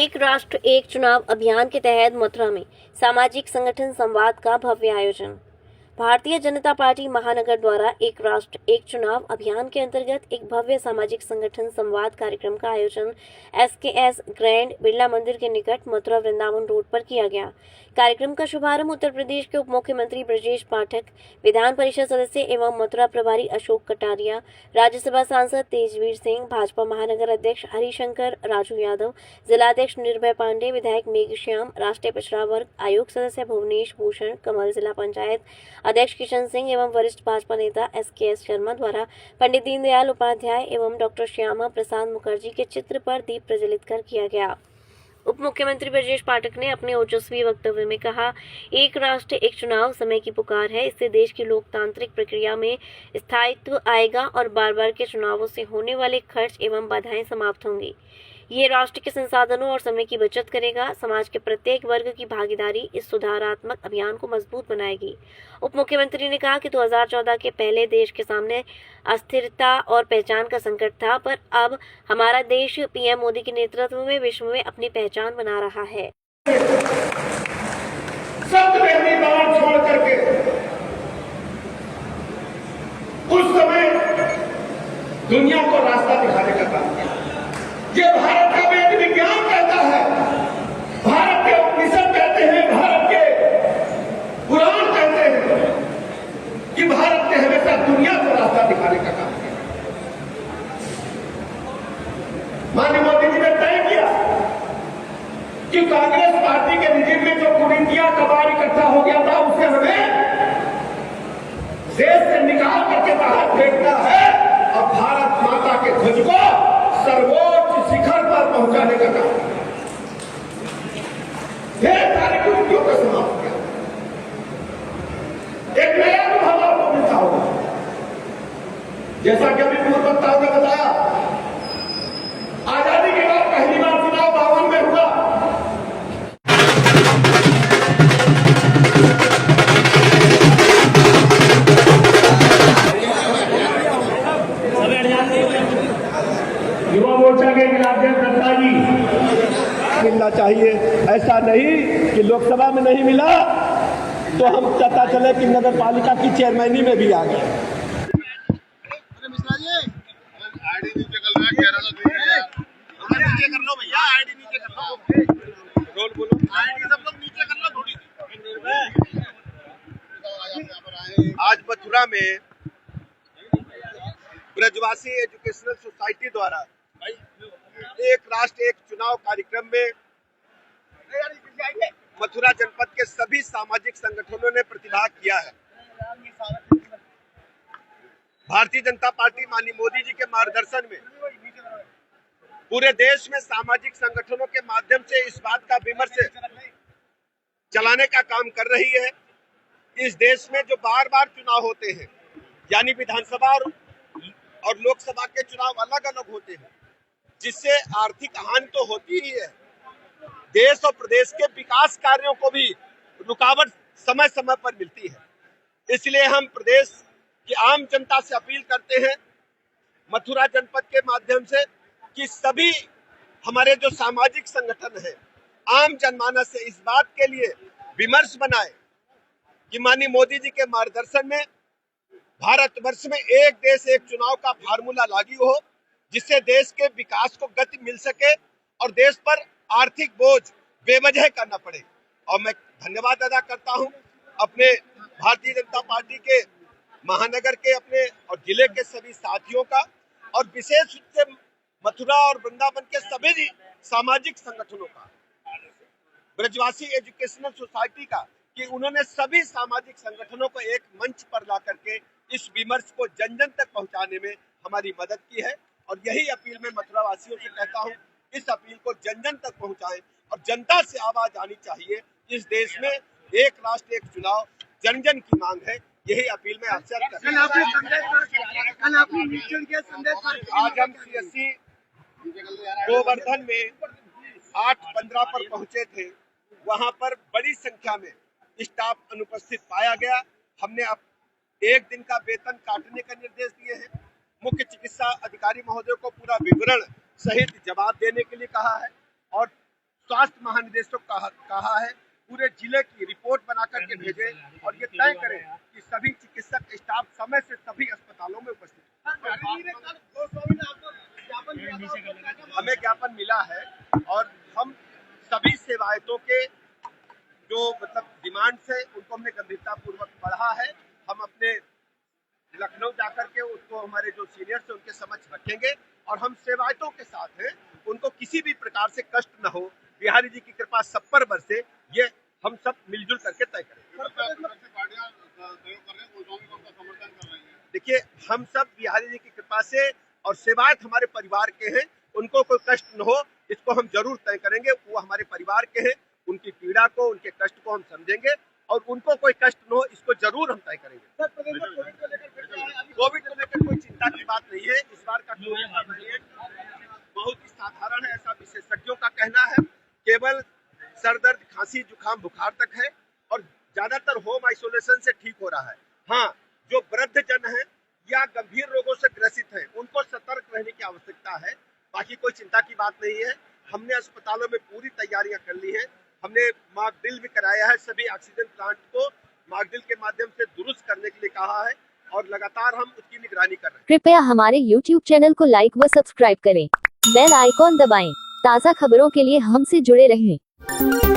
एक राष्ट्र एक चुनाव अभियान के तहत मथुरा में सामाजिक संगठन संवाद का भव्य आयोजन। भारतीय जनता पार्टी महानगर द्वारा एक राष्ट्र एक चुनाव अभियान के अंतर्गत एक भव्य सामाजिक संगठन संवाद कार्यक्रम का आयोजन SKS ग्रैंड बिरला मंदिर के निकट मथुरा वृंदावन रोड पर किया गया। कार्यक्रम का शुभारंभ उत्तर प्रदेश के उप मुख्यमंत्री ब्रजेश पाठक, विधान परिषद सदस्य एवं मथुरा प्रभारी अशोक कटारिया, राज्यसभा सांसद तेजवीर सिंह, भाजपा महानगर अध्यक्ष हरिशंकर राजू यादव, जिलाध्यक्ष निर्भय पांडे, विधायक मेघश्याम, राष्ट्रीय पिछड़ा वर्ग आयोग सदस्य भुवनेश भूषण कमल, जिला पंचायत अध्यक्ष किशन सिंह एवं वरिष्ठ भाजपा नेता SKS शर्मा द्वारा पंडित दीनदयाल उपाध्याय एवं डॉक्टर श्यामा प्रसाद मुखर्जी के चित्र पर दीप प्रज्वलित कर किया गया। उप मुख्यमंत्री ब्रजेश पाठक ने अपने ओजस्वी वक्तव्य में कहा, एक राष्ट्र एक चुनाव समय की पुकार है। इससे देश की लोकतांत्रिक प्रक्रिया में स्थायित्व आएगा और बार बार के चुनावों से होने वाले खर्च एवं बाधाएं समाप्त होंगी। ये राष्ट्र के संसाधनों और समय की बचत करेगा। समाज के प्रत्येक वर्ग की भागीदारी इस सुधारात्मक अभियान को मजबूत बनाएगी। उप मुख्यमंत्री ने कहा कि 2014 के पहले देश के सामने अस्थिरता और पहचान का संकट था, पर अब हमारा देश PM मोदी के नेतृत्व में विश्व में अपनी पहचान बना रहा है। छोड़ करके उस समय दुनिया को रास्ता दिखाने का काम किया। ये भारत का वेद विज्ञान कहता है, भारत के उपनिषद कहते हैं, भारत के पुराण कहते हैं कि भारत ने हमेशा दुनिया को रास्ता दिखाने का काम किया। माननीय मोदी जी ने तय किया कि कांग्रेस पार्टी के रिजिम में जो कुरीतियां कबाड़ इकट्ठा हो गया था, उसे हमें देश से निकाल करके बाहर फेंकना है और भारत माता के ध्वज को सर्वोच्च शिखर पर पहुंचाने का काम ढेर सारी कुरीतियों को समाप्त किया। एक नया अनुभव आपको मिलता होगा, जैसा कि अभी पूर्व वक्ताओं ने बताया, आजादी के बाद पहली बार चुनाव 52 में हुआ। युवा मोर्चा के जिलाध्यक्ष दत्ता जी मिलना चाहिए। ऐसा नहीं कि लोकसभा में नहीं मिला तो हम पता चले कि नगर पालिका की चेयरमैनी में भी आ गए। आज मथुरा में ब्रजवासी एजुकेशनल सोसाइटी द्वारा एक राष्ट्र एक चुनाव कार्यक्रम में मथुरा जनपद के सभी सामाजिक संगठनों ने प्रतिभाग किया है। भारतीय जनता पार्टी माननीय मोदी जी के मार्गदर्शन में पूरे देश में सामाजिक संगठनों के माध्यम से इस बात का विमर्श चलाने का काम कर रही है। इस देश में जो बार बार चुनाव होते हैं, यानी विधानसभा और लोकसभा के चुनाव अलग अलग होते हैं, जिससे आर्थिक हानि तो होती ही है, देश और प्रदेश के विकास कार्यों को भी रुकावट समय समय पर मिलती है। इसलिए हम प्रदेश की आम जनता से अपील करते हैं, मथुरा जनपद के माध्यम से, कि सभी हमारे जो सामाजिक संगठन है, आम जनमानस से इस बात के लिए विमर्श बनाए कि माननीय मोदी जी के मार्गदर्शन में भारतवर्ष में एक देश एक चुनाव का फार्मूला लागू हो, जिससे देश के विकास को गति मिल सके और देश पर आर्थिक बोझ बेवजह करना पड़े। और मैं धन्यवाद अदा करता हूं अपने भारतीय जनता पार्टी के महानगर के अपने और जिले के सभी साथियों का, और विशेष रूप से मथुरा और वृंदावन के सभी सामाजिक संगठनों का, ब्रजवासी एजुकेशनल सोसाइटी का, कि उन्होंने सभी सामाजिक संगठनों को एक मंच पर ला करके इस विमर्श को जन जन तक पहुंचाने में हमारी मदद की है। और यही अपील मैं मथुरा वासियों से कहता हूं, इस अपील को जन जन तक पहुंचाएं और जनता से आवाज आनी चाहिए। इस देश में एक राष्ट्र एक चुनाव जन जन की मांग है, यही अपील मैं आपसे करता हूं। आज हम CSC गोवर्धन में 8-15 पर पहुंचे थे, वहां पर बड़ी संख्या में स्टाफ अनुपस्थित पाया गया। हमने अब एक दिन का वेतन काटने का निर्देश दिए हैं। मुख्य चिकित्सा अधिकारी महोदय को पूरा विवरण सहित जवाब देने के लिए कहा है और स्वास्थ्य महानिदेशक कहा है पूरे जिले की रिपोर्ट बना करके भेजे और ये तय करें कि सभी चिकित्सक स्टाफ समय से सभी अस्पतालों में उपस्थित हमें ज्ञापन मिला है और हम सभी सेवायतों के जो मतलब डिमांड्स है उनको हमने गंभीरता पूर्वक पढ़ा है। हम अपने लखनऊ जाकर के उसको हमारे जो सीनियर्स हैं उनके समक्ष रखेंगे और हम सेवायतों के साथ हैं, उनको किसी भी प्रकार से कष्ट न हो, बिहारी जी की कृपा सब पर बरसे, ये हम सब मिलजुल करके तय करेंगे। देखिए हम सब बिहारी जी की कृपा से और सेवायत हमारे परिवार के हैं, उनको कोई कष्ट न हो इसको हम जरूर तय करेंगे। वो हमारे परिवार के हैं, उनकी पीड़ा को उनके कष्ट को हम समझेंगे और उनको कोई कष्ट न हो इसको जरूर हम तय करेंगे। कोविड को लेकर कोई चिंता की बात नहीं है। इस बार का कोविड वेरिएंट बहुत ही साधारण है ऐसा विशेषज्ञों का कहना है। केवल सर दर्द, खांसी, जुकाम, बुखार तक है और ज्यादातर होम आइसोलेशन से ठीक हो रहा है। हाँ, जो वृद्ध जन है या गंभीर रोगों से ग्रसित है उनको सतर्क रहने की आवश्यकता है। बाकी कोई चिंता की बात नहीं है। हमने अस्पतालों में पूरी तैयारियां कर ली है। हमने मॉक ड्रिल भी कराया है। सभी ऑक्सीजन प्लांट को मॉक ड्रिल के माध्यम से दुरुस्त करने के लिए कहा है और लगातार हम उसकी निगरानी कर रहे हैं। कृपया हमारे YouTube चैनल को लाइक व सब्सक्राइब करें। बेल आइकॉन दबाएं। ताज़ा खबरों के लिए हमसे जुड़े रहें।